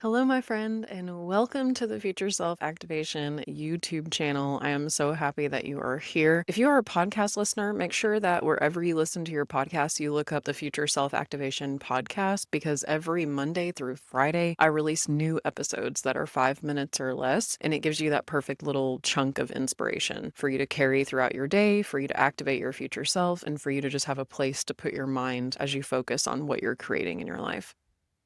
Hello, my friend, and welcome to the Future Self Activation YouTube channel. I am so happy that you are here. If you are a podcast listener, make sure that wherever you listen to your podcast, you look up the Future Self Activation podcast because every Monday through Friday, I release new episodes that are 5 minutes or less, and it gives you that perfect little chunk of inspiration for you to carry throughout your day, for you to activate your future self, and for you to just have a place to put your mind as you focus on what you're creating in your life.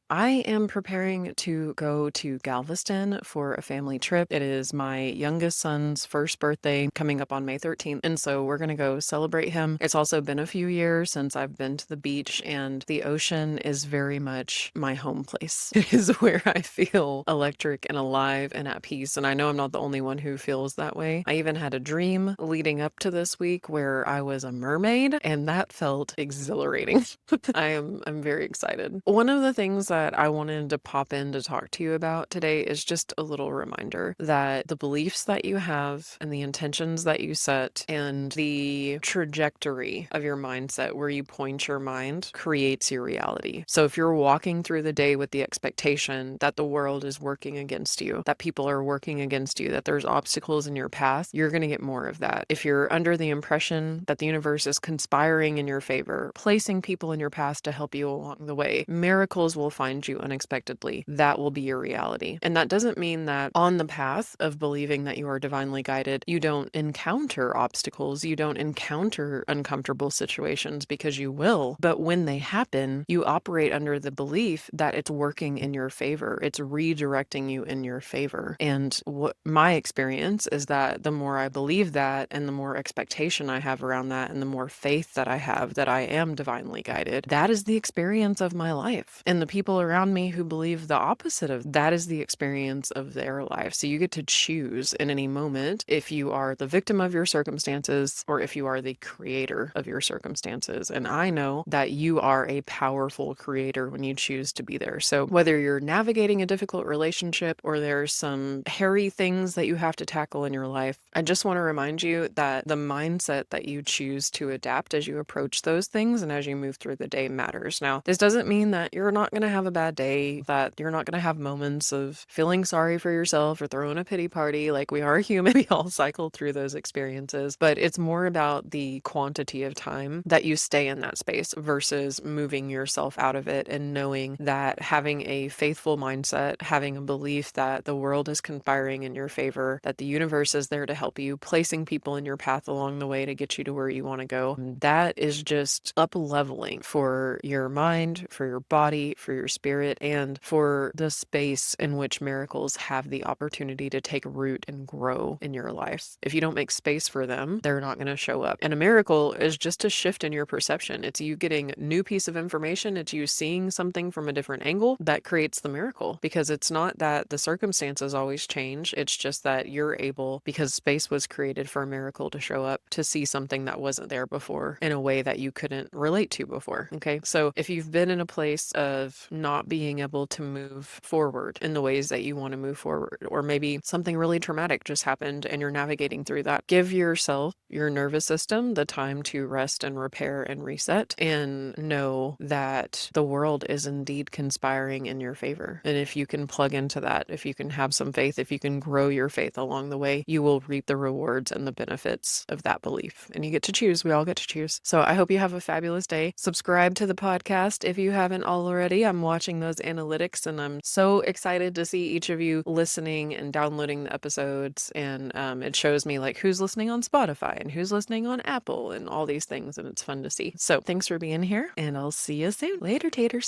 I am preparing to go to Galveston for a family trip. It is my youngest son's first birthday coming up on May 13th. And so we're going to go celebrate him. It's also been a few years since I've been to the beach, and the ocean is very much my home place. It is where I feel electric and alive and at peace. And I know I'm not the only one who feels that way. I even had a dream leading up to this week where I was a mermaid, and that felt exhilarating. I'm very excited. One of the things that I wanted to pop in to talk to you about today is just a little reminder that the beliefs that you have and the intentions that you set and the trajectory of your mindset where you point your mind creates your reality. So if you're walking through the day with the expectation that the world is working against you, that people are working against you, that there's obstacles in your path, you're going to get more of that. If you're under the impression that the universe is conspiring in your favor, placing people in your path to help you along the way, miracles will find you unexpectedly. That will be your reality. And that doesn't mean that on the path of believing that you are divinely guided, you don't encounter obstacles, you don't encounter uncomfortable situations, because you will. But when they happen, you operate under the belief that it's working in your favor. It's redirecting you in your favor. And what my experience is that the more I believe that and the more expectation I have around that and the more faith that I have that I am divinely guided, that is the experience of my life. And the people around me who believe the opposite of that is the experience of their life. So you get to choose in any moment if you are the victim of your circumstances or if you are the creator of your circumstances. And I know that you are a powerful creator when you choose to be there. So whether you're navigating a difficult relationship or there's some hairy things that you have to tackle in your life, I just want to remind you that the mindset that you choose to adapt as you approach those things and as you move through the day matters. Now, this doesn't mean that you're not going to have a bad day, that you're not going to have moments of feeling sorry for yourself or throwing a pity party. Like, we are human, we all cycle through those experiences, but it's more about the quantity of time that you stay in that space versus moving yourself out of it, and knowing that having a faithful mindset, having a belief that the world is conspiring in your favor, that the universe is there to help you, placing people in your path along the way to get you to where you want to go, that is just up leveling for your mind, for your body, for your spirit, and for the space in which miracles have the opportunity to take root and grow in your life. If you don't make space for them, they're not going to show up. And a miracle is just a shift in your perception. It's you getting a new piece of information. It's you seeing something from a different angle that creates the miracle, because it's not that the circumstances always change. It's just that you're able, because space was created for a miracle to show up, to see something that wasn't there before in a way that you couldn't relate to before. Okay. So if you've been in a place of not being able to move forward in the ways that you want to move forward, or maybe something really traumatic just happened and you're navigating through that, give yourself, your nervous system, the time to rest and repair and reset, and know that the world is indeed conspiring in your favor. And if you can plug into that, if you can have some faith, if you can grow your faith along the way, you will reap the rewards and the benefits of that belief. And you get to choose. We all get to choose. So I hope you have a fabulous day. Subscribe to the podcast if you haven't already. I'm watching those analytics and I'm so excited to see each of you listening and downloading the episodes. And it shows me like who's listening on Spotify and who's listening on Apple and all these things. And it's fun to see. So thanks for being here, and I'll see you soon. Later, taters.